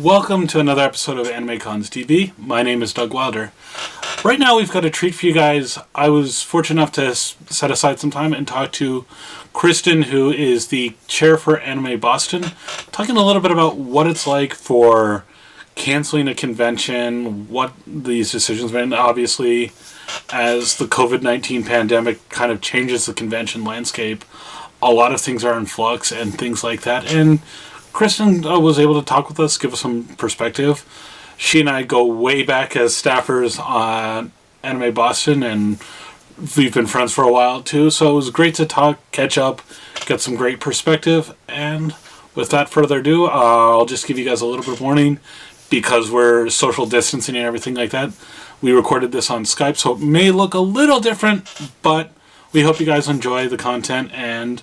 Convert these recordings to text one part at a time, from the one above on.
Welcome to another episode of AnimeCons TV. My name is Doug Wilder. Right now we've got a treat for you guys. I was fortunate enough to set aside some time and talk to Kristen, who is the chair for Anime Boston, talking a little bit about what it's like for canceling a convention, what these decisions have been. Obviously, as the COVID-19 pandemic kind of changes the convention landscape, a lot of things are in flux and things like that. And Kristen was able to talk with us, give us some perspective. She and I go way back as staffers on Anime Boston, and we've been friends for a while too. So it was great to talk, catch up, get some great perspective. And without further ado, I'll just give you guys a little bit of warning because we're social distancing and everything like that. We recorded this on Skype, so it may look a little different, but we hope you guys enjoy the content, and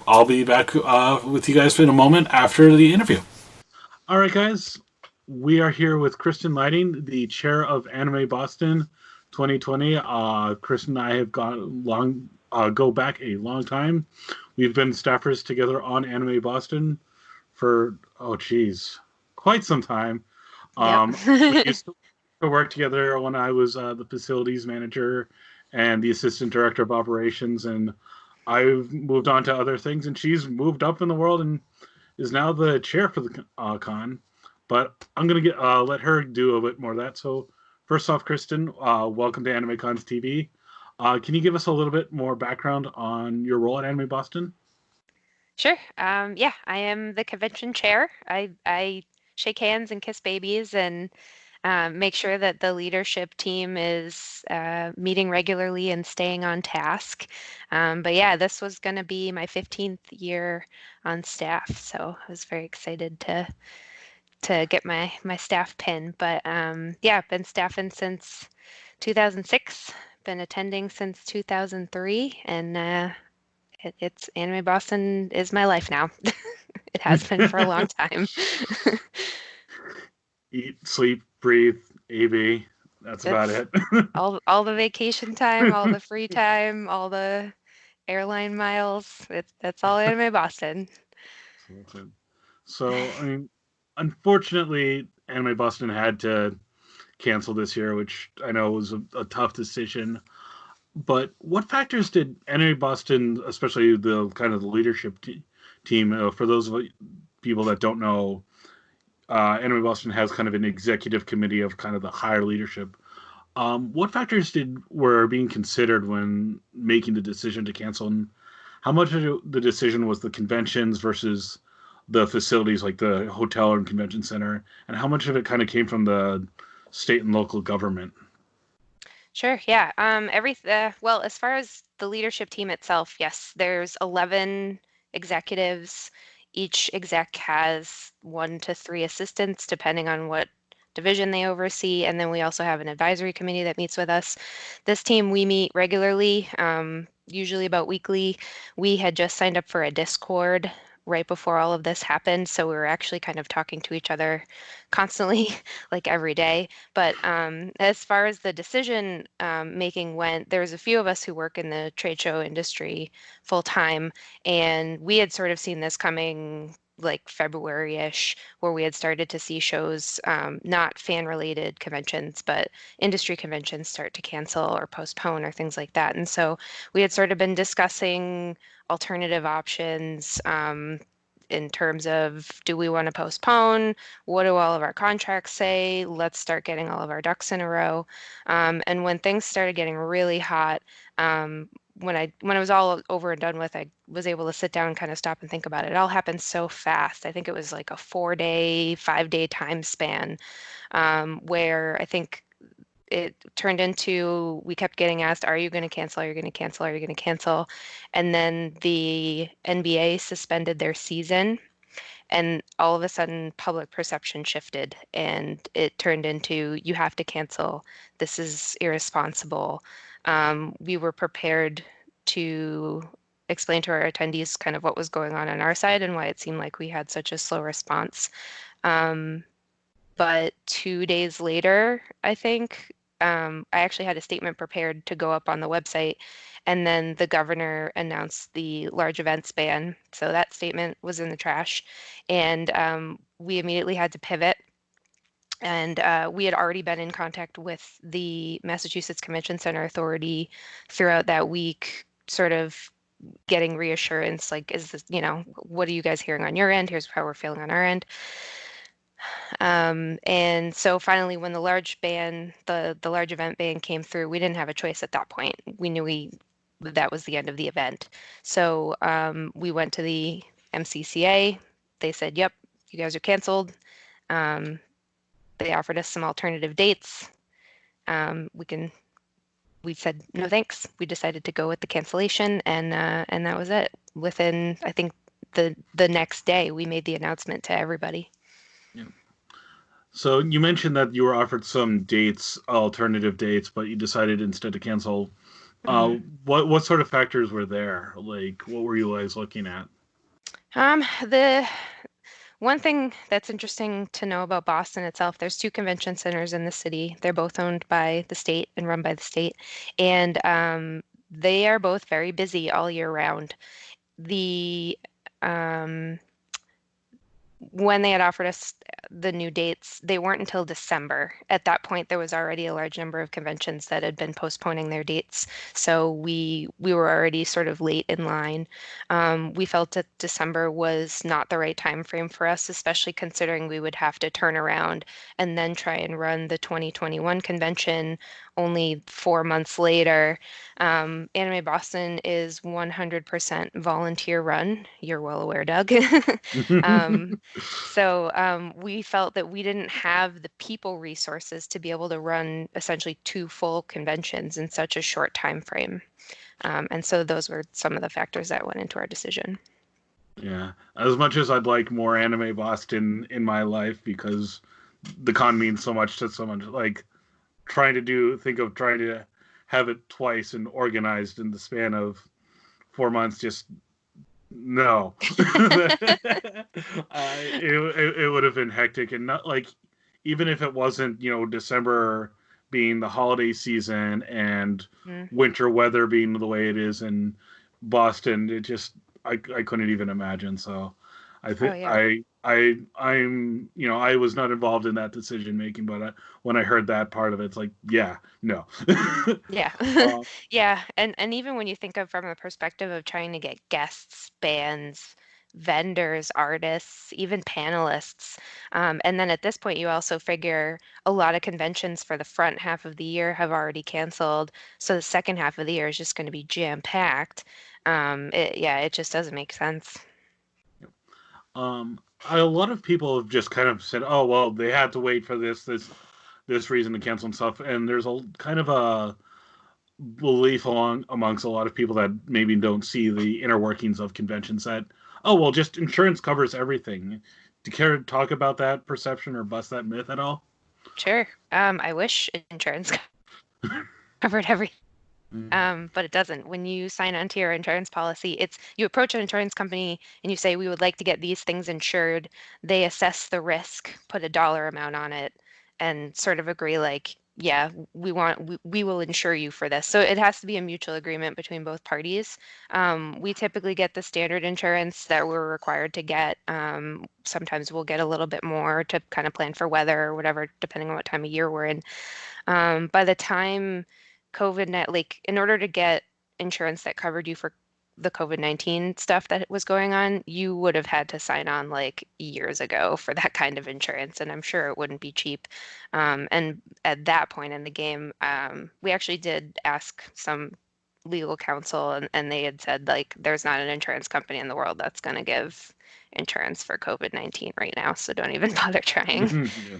I'll be back with you guys in a moment after the interview. All right, guys. We are here with Kristen Lighting, the chair of Anime Boston 2020. Kristen and I have go back a long time. We've been staffers together on Anime Boston for, quite some time. We used to work together when I was the facilities manager and the assistant director of operations, and I've moved on to other things, and she's moved up in the world and is now the chair for the con. But I'm going to let her do a bit more of that. So first off, Kristen, welcome to AnimeCons TV. Can you give us a little bit more background on your role at Anime Boston? Sure. Yeah, I am the convention chair. I shake hands and kiss babies and make sure that the leadership team is meeting regularly and staying on task. But yeah, this was going to be my 15th year on staff, so I was very excited to get my staff pin. But yeah, I've been staffing since 2006, been attending since 2003, and it's Anime Boston is my life now. It has been for a long time. Eat, sleep, breathe, AV. That's about That's it. all the vacation time, all the free time, all the airline miles. That's all Anime Boston. So, I mean, unfortunately, Anime Boston had to cancel this year, which I know was a tough decision. But what factors did Anime Boston, especially the kind of the leadership team, for those people that don't know, Anime Boston has kind of an executive committee of kind of the higher leadership. What factors were being considered when making the decision to cancel, and how much of the decision was the conventions versus the facilities like the hotel and convention center, and how much of it kind of came from the state and local government? Sure, yeah. Well, as far as the leadership team itself, yes, there's 11 executives. Each exec has 1 to 3 assistants, depending on what division they oversee. And then we also have an advisory committee that meets with us. This team, we meet regularly, usually about weekly. We had just signed up for a Discord right before all of this happened, so we were actually kind of talking to each other constantly, like every day. But as far as the decision making went, there's a few of us who work in the trade show industry full time, and we had sort of seen this coming like February-ish, where we had started to see shows, not fan-related conventions, but industry conventions start to cancel or postpone or things like that. And so we had sort of been discussing alternative options, in terms of, do we want to postpone? What do all of our contracts say? Let's start getting all of our ducks in a row. And when things started getting really hot, when it was all over and done with, I was able to sit down and kind of stop and think about it. It all happened so fast. I think it was like a 4-day, 5-day time span, where I think it turned into, we kept getting asked, are you going to cancel? Are you going to cancel? Are you going to cancel? And then the NBA suspended their season, and all of a sudden public perception shifted, and it turned into, you have to cancel. This is irresponsible. We were prepared to explain to our attendees kind of what was going on our side and why it seemed like we had such a slow response. But 2 days later, I think, I actually had a statement prepared to go up on the website, and then the governor announced the large events ban. So that statement was in the trash. And we immediately had to pivot. And we had already been in contact with the Massachusetts Convention Center Authority throughout that week, sort of getting reassurance, like, is this, what are you guys hearing on your end? Here's how we're feeling on our end. And so finally, when the the large event ban came through, we didn't have a choice at that point. We knew that was the end of the event. So we went to the MCCA. They said, "Yep, you guys are canceled." Um, they offered us some alternative dates. We can. We said no thanks. We decided to go with the cancellation, and that was it. Within, I think, the next day, we made the announcement to everybody. Yeah. So you mentioned that you were offered some dates, alternative dates, but you decided instead to cancel. Mhm. What sort of factors were there? Like, what were you guys looking at? The one thing that's interesting to know about Boston itself, there's two convention centers in the city. They're both owned by the state and run by the state, and they are both very busy all year round. The um, when they had offered us the new dates, they weren't until December. At that point, there was already a large number of conventions that had been postponing their dates, so we were already sort of late in line. We felt that December was not the right time frame for us, especially considering we would have to turn around and then try and run the 2021 convention only 4 months later. Anime Boston is 100% volunteer run. You're well aware, Doug. Um, so we felt that we didn't have the people resources to be able to run essentially two full conventions in such a short time frame. And so those were some of the factors that went into our decision. Yeah, as much as I'd like more anime Boston in my life because the con means so much to someone, like think of trying to have it twice and organized in the span of 4 months. Just no, it would have been hectic and not like even if it wasn't December being the holiday season and Mm. winter weather being the way it is in Boston, it just I couldn't even imagine. So I Oh think yeah. I'm I was not involved in that decision making, but when I heard that part of it, it's like yeah, no. Yeah. uh, Yeah. And even when you think of from a perspective of trying to get guests, bands, vendors, artists, even panelists, and then at this point you also figure a lot of conventions for the front half of the year have already canceled, so the second half of the year is just going to be jam-packed. Yeah, it just doesn't make sense. um, a lot of people have just kind of said, "Oh well, they had to wait for this reason to cancel and stuff," and there's a kind of a belief along amongst a lot of people that maybe don't see the inner workings of conventions that oh well just insurance covers everything. Do you care to talk about that perception or bust that myth at all? Sure. I wish insurance covered everything. But it doesn't. When you sign onto your insurance policy, it's you approach an insurance company and you say, we would like to get these things insured. They assess the risk, put a dollar amount on it, and sort of agree like, yeah, we will insure you for this. So it has to be a mutual agreement between both parties. We typically get the standard insurance that we're required to get. Sometimes we'll get a little bit more to kind of plan for weather or whatever, depending on what time of year we're in. By the time like in order to get insurance that covered you for the COVID-19 stuff that was going on, you would have had to sign on like years ago for that kind of insurance, and I'm sure it wouldn't be cheap. And at that point in the game, we actually did ask some legal counsel, and they had said like there's not an insurance company in the world that's going to give insurance for COVID-19 right now, so don't even bother trying. Yeah.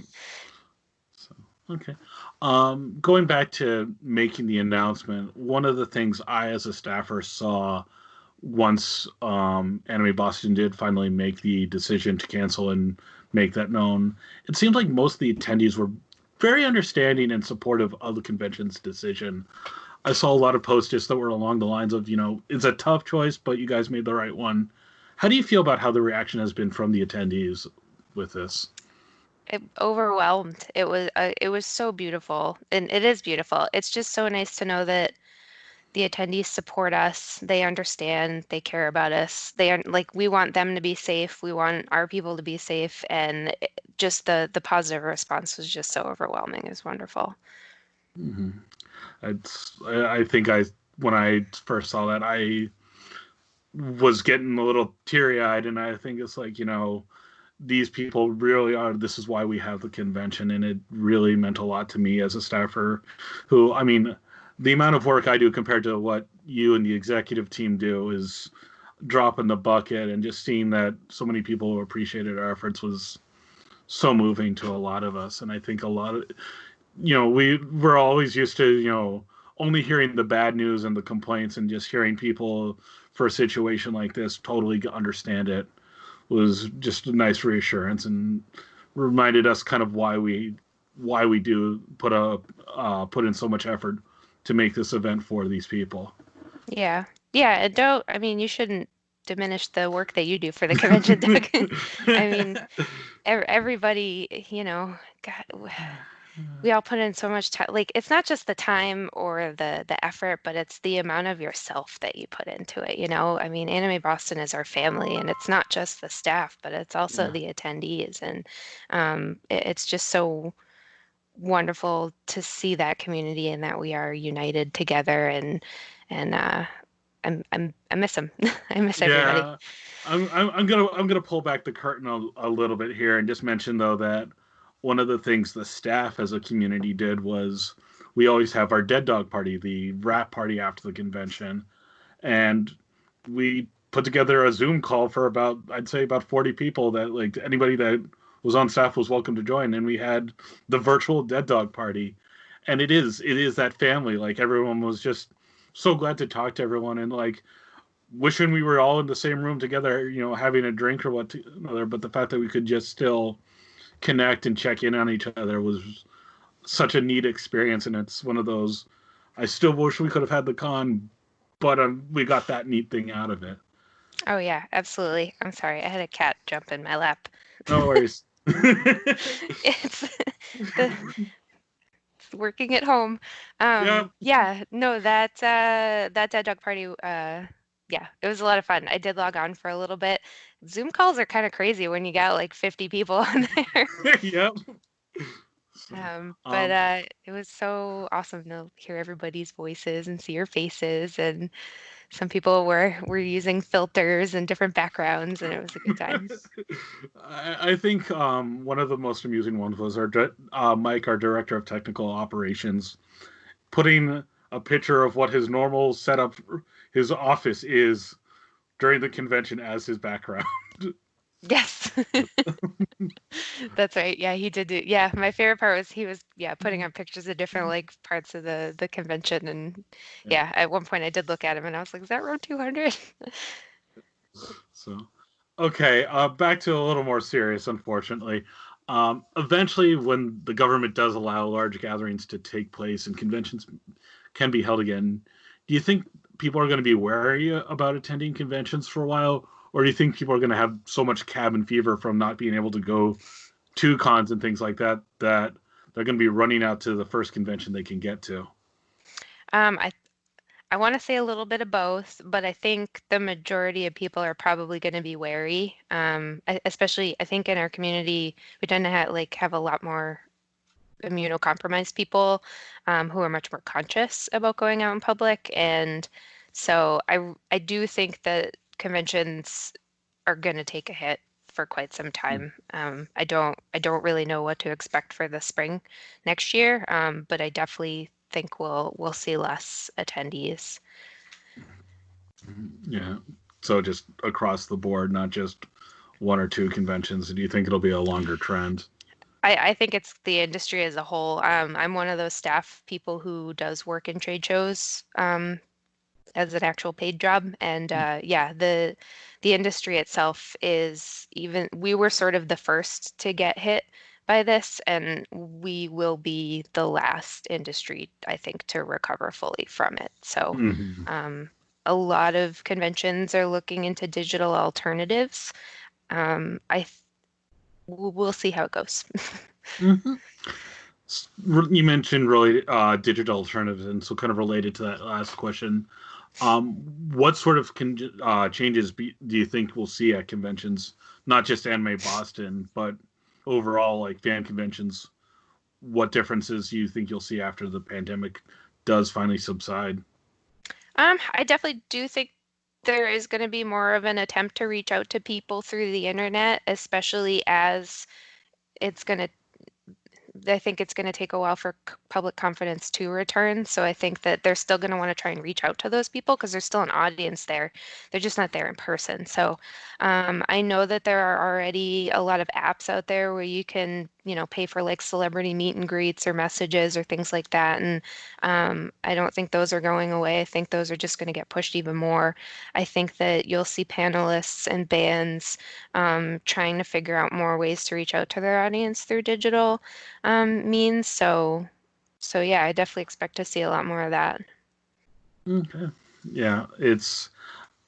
So, okay. Going back to making the announcement, one of the things I, as a staffer, saw once Anime Boston did finally make the decision to cancel and make that known, it seemed like most of the attendees were very understanding and supportive of the convention's decision. I saw a lot of posts just that were along the lines of, it's a tough choice, but you guys made the right one. How do you feel about how the reaction has been from the attendees with this? Overwhelmed. It was so beautiful, and it is beautiful. It's just so nice to know that The attendees support us. They understand. They care about us. They are like we want them to be safe. We want our people to be safe, and just the positive response was just so overwhelming. It was wonderful. Hmm. I think when I first saw that, I was getting a little teary eyed, and I think it's like, these people really are. This is why we have the convention, and it really meant a lot to me as a staffer. Who, I mean, the amount of work I do compared to what you and the executive team do is drop in the bucket, and just seeing that so many people appreciated our efforts was so moving to a lot of us. And I think a lot of, we're always used to, only hearing the bad news and the complaints, and just hearing people for a situation like this totally understand it was just a nice reassurance, and reminded us kind of why we do put in so much effort to make this event for these people. Yeah. Yeah, and don't, I mean, you shouldn't diminish the work that you do for the convention, Doug. I mean, everybody, God, we all put in so much time. Like, it's not just the time or the effort, but it's the amount of yourself that you put into it, you know? I mean, Anime Boston is our family, and it's not just the staff, but it's also Yeah. the attendees. And it's just so wonderful to see that community and that we are united together and I miss them. I miss everybody. Yeah, I'm gonna pull back the curtain a little bit here and just mention though that one of the things the staff as a community did was we always have our dead dog party, the wrap party after the convention, and we put together a Zoom call for about, I'd say, about 40 people, that like anybody that was on staff was welcome to join, and we had the virtual dead dog party, and it is that family. Like everyone was just so glad to talk to everyone, and like wishing we were all in the same room together, having a drink or what another. But the fact that we could just still connect and check in on each other was such a neat experience, and it's one of those. I still wish we could have had the con, but we got that neat thing out of it. Oh yeah, absolutely. I'm sorry. I had a cat jump in my lap. No worries. It's the it's working at home. Yeah, Yeah, no, that dead dog party, yeah, it was a lot of fun. I did log on for a little bit. Zoom calls are kind of crazy when you got like 50 people on there. yep. So, But um, it was so awesome to hear everybody's voices and see your faces. And some people were using filters and different backgrounds, and it was a good time. I think one of the most amusing ones was Mike, our director of technical operations, putting a picture of what his normal setup, his office is during the convention as his background. Yes, that's right. Yeah, he did do. Yeah, my favorite part was he was yeah putting on pictures of different like parts of the convention, and Yeah. yeah, at one point I did look at him and I was like, is that row 200? So, okay, back to a little more serious, unfortunately. Eventually, when the government does allow large gatherings to take place and conventions can be held again, do you think people are going to be wary about attending conventions for a while? Or do you think people are going to have so much cabin fever from not being able to go to cons and things like that that they're going to be running out to the first convention they can get to? I want to say a little bit of both, but I think the majority of people are probably going to be wary. Especially I think in our community we tend to have a lot more immunocompromised people who are much more conscious about going out in public. And so I do think that conventions are going to take a hit for quite some time. I don't really know what to expect for the spring next year, but I definitely think we'll see less attendees. Yeah. So just across the board, not just one or two conventions. Do you think it'll be a longer trend? I think it's the industry as a whole. I'm one of those staff people who does work in trade shows. As an actual paid job. And yeah, the industry itself is even we were sort of the first to get hit by this, and we will be the last industry, I think, to recover fully from it. So Mm-hmm. um, a lot of conventions are looking into digital alternatives. We'll see how it goes. Mm-hmm. You mentioned really digital alternatives, and so kind of related to that last question, um, what sort of changes do you think we'll see at conventions, not just Anime Boston, but overall like fan conventions? What differences do you think you'll see after the pandemic does finally subside? I definitely do think there is going to be more of an attempt to reach out to people through the internet, especially as it's going to I think it's going to take a while for public confidence to return. So I think that they're still going to want to try and reach out to those people because there's still an audience there. They're just not there in person. So I know that there are already a lot of apps out there where you can, pay for like celebrity meet and greets or messages or things like that. And I don't think those are going away. I think those are just going to get pushed even more. I think that you'll see panelists and bands trying to figure out more ways to reach out to their audience through digital means. So yeah, I definitely expect to see a lot more of that. Okay. Yeah, it's.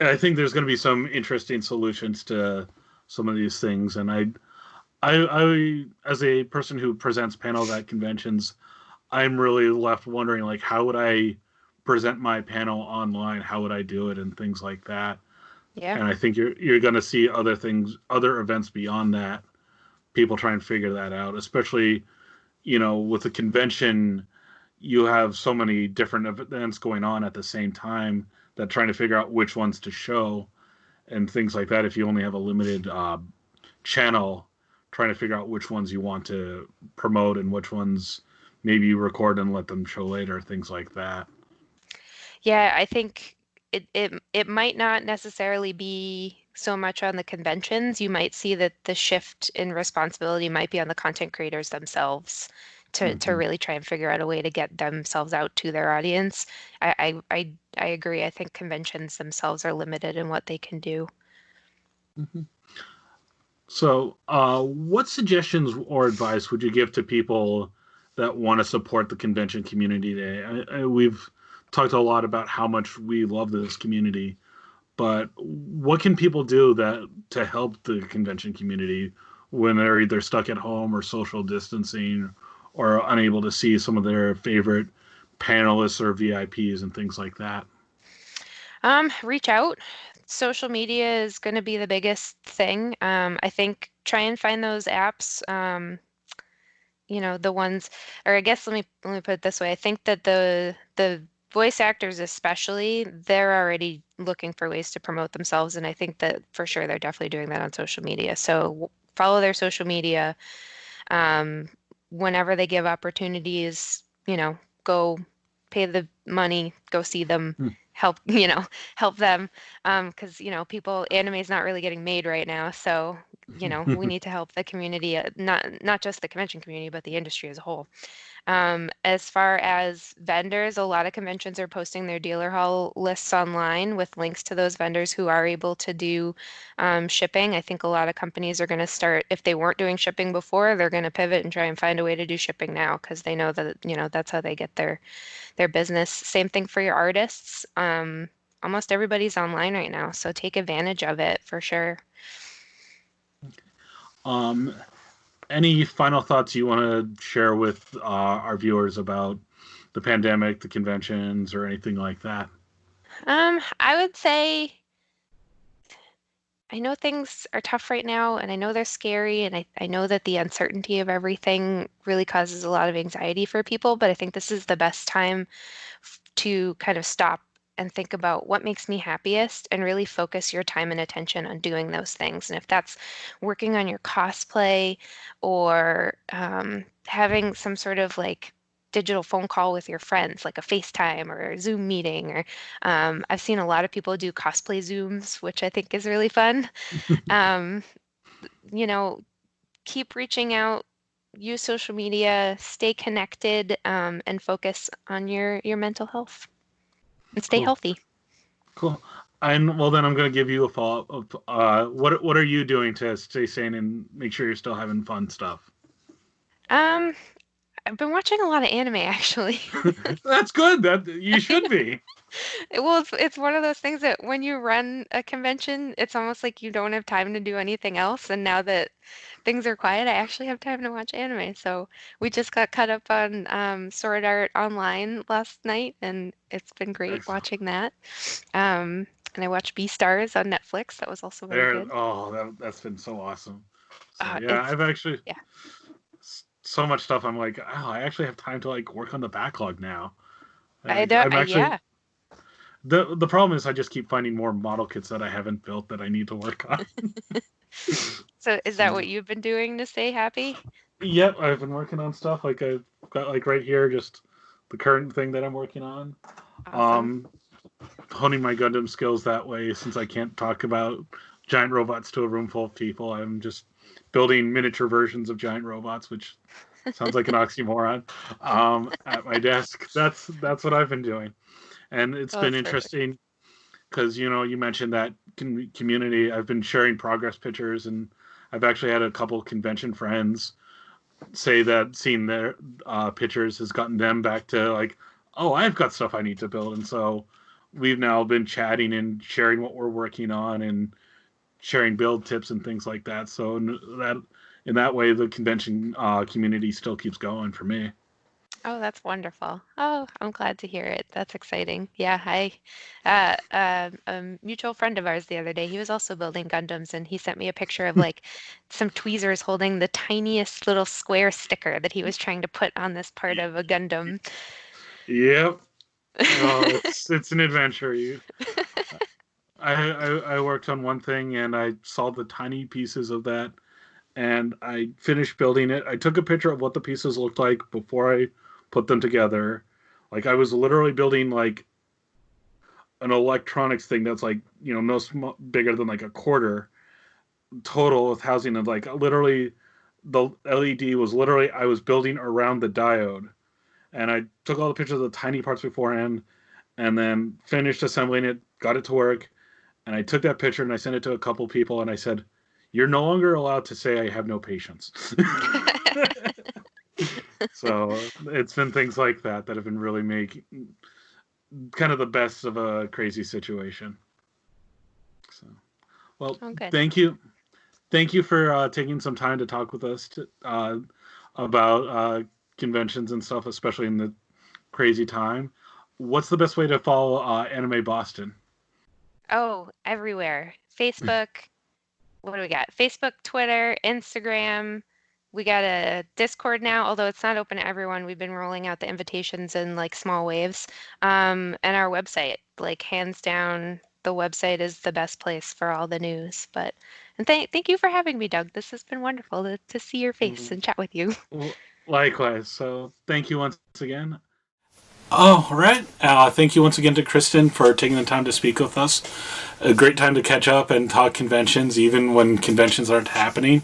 I think there's going to be some interesting solutions to some of these things, and as a person who presents panels at conventions, I'm really left wondering, like, how would I present my panel online? How would I do it, and things like that. Yeah. And I think you're going to see other things, other events beyond that. People try and figure that out, especially with the convention, you have so many different events going on at the same time that trying to figure out which ones to show and things like that. If you only have a limited channel, trying to figure out which ones you want to promote and which ones maybe you record and let them show later, things like that. Yeah, I think it might not necessarily be so much on the conventions. You might see that the shift in responsibility might be on the content creators themselves to Mm-hmm. really try and figure out a way to get themselves out to their audience. I agree. I think conventions themselves are limited in what they can do. Mm-hmm. So, what suggestions or advice would you give to people that want to support the convention community today? We've talked a lot about how much we love this community, but what can people do that to help the convention community when they're either stuck at home or social distancing or unable to see some of their favorite panelists or VIPs and things like that? Reach out. Social media is going to be the biggest thing. I think try and find those apps. The ones, or I guess let me put it this way. I think that the voice actors especially, they're already looking for ways to promote themselves, and I think that for sure they're definitely doing that on social media. So follow their social media. Um, Whenever they give opportunities, go pay the money, go see them, Hmm. help, help them. Because, anime is not really getting made right now. So, we need to help the community, not just the convention community, but the industry as a whole. As far as vendors, a lot of conventions are posting their dealer hall lists online with links to those vendors who are able to do shipping. I think a lot of companies are going to start, if they weren't doing shipping before, they're going to pivot and try and find a way to do shipping now because they know that, that's how they get their business. Same thing for your artists. Almost everybody's online right now, so take advantage of it for sure. um, any final thoughts you want to share with our viewers about the pandemic, the conventions, or anything like that? I would say I know things are tough right now, and I know they're scary, and I know that the uncertainty of everything really causes a lot of anxiety for people, but I think this is the best time to kind of stop and think about what makes me happiest and really focus your time and attention on doing those things. And if that's working on your cosplay or having some sort of like digital phone call with your friends, like a FaceTime or a Zoom meeting, or I've seen a lot of people do cosplay Zooms, which I think is really fun. Um, you know, Keep reaching out, use social media, stay connected, and focus on your mental health and stay Cool. healthy. Cool. And well, then I'm going to give you a follow up. What are you doing to stay sane and make sure you're still having fun stuff? Um, I've been watching a lot of anime actually. That's good. That you should be. Well, it's one of those things that when you run a convention, it's almost like you don't have time to do anything else. And now that things are quiet, I actually have time to watch anime. So we just got caught up on Sword Art Online last night, and it's been great Excellent. watching that. And I watched Beastars on Netflix. That was also very There, good. oh, that's been so awesome. So yeah, It's I've actually yeah, so much stuff. I'm like, oh, I actually have time to like work on the backlog now. I don't. I'm actually Yeah. the problem is I just keep finding more model kits that I haven't built that I need to work on. So is that So what you've been doing to stay happy? yep, I've been working on stuff like I've got like right here, just the current thing that I'm working on. Awesome. Um, Honing my Gundam skills that way, since I can't talk about giant robots to a room full of people. I'm just building miniature versions of giant robots, which sounds like an oxymoron. At my desk, that's what I've been doing, and it's Oh, been that's perfect. interesting because you mentioned that community. I've been sharing progress pictures, and I've actually had a couple convention friends say that seeing their pictures has gotten them back to like, oh, I've got stuff I need to build, and so we've now been chatting and sharing what we're working on and sharing build tips and things like that. So that in that way, the convention community still keeps going for me. Oh, that's wonderful. Oh, I'm glad to hear it. That's exciting. Yeah, a mutual friend of ours the other day, he was also building Gundams, and he sent me a picture of like some tweezers holding the tiniest little square sticker that he was trying to put on this part of a Gundam. Yep. Oh, it's an adventure. I worked on one thing and I saw the tiny pieces of that and I finished building it. I took a picture of what the pieces looked like before I put them together. Like I was literally building like an electronics thing that's like no bigger than like a quarter total with housing and like literally the LED was literally I was building around the diode and I took all the pictures of the tiny parts beforehand and then finished assembling it, got it to work, and I took that picture and I sent it to a couple people and I said, "You're no longer allowed to say I have no patience." So it's been things like that that have been really making kind of the best of a crazy situation. So, well, Oh, good. thank you for taking some time to talk with us about conventions and stuff, especially in the crazy time. What's the best way to follow Anime Boston? Oh, everywhere. Facebook, what do we got? Facebook, Twitter, Instagram. We got a Discord now, although it's not open to everyone. We've been rolling out the invitations in like small waves. And our website, like hands down, the website is the best place for all the news. But and thank you for having me, Doug. This has been wonderful to see your face and chat with you. Likewise. So thank you once again. Oh, all right. Thank you once again to Kristen for taking the time to speak with us. A great time to catch up and talk conventions, even when conventions aren't happening.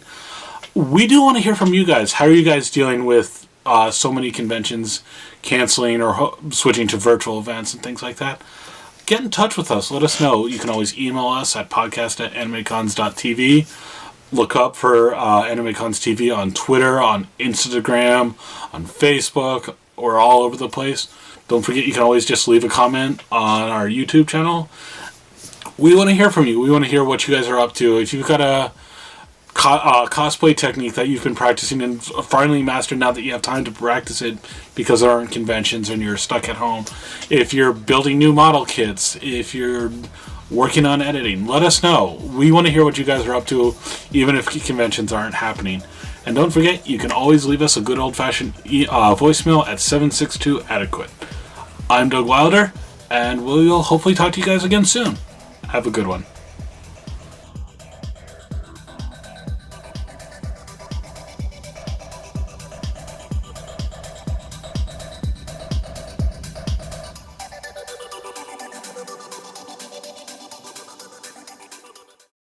We do want to hear from you guys. How are you guys dealing with so many conventions canceling or switching to virtual events and things like that? Get in touch with us. Let us know. You can always email us at podcast@animecons.tv. Look up for AnimeCons TV on Twitter, on Instagram, on Facebook. We're all over the place. Don't forget, you can always just leave a comment on our YouTube channel. We want to hear from you. We want to hear what you guys are up to. If you've got a cosplay technique that you've been practicing and finally mastered now that you have time to practice it because there aren't conventions and you're stuck at home. If you're building new model kits, if you're working on editing, let us know. We want to hear what you guys are up to, even if conventions aren't happening. And don't forget, you can always leave us a good old-fashioned voicemail at 762-ADEQUATE. I'm Doug Wilder, and we'll hopefully talk to you guys again soon. Have a good one.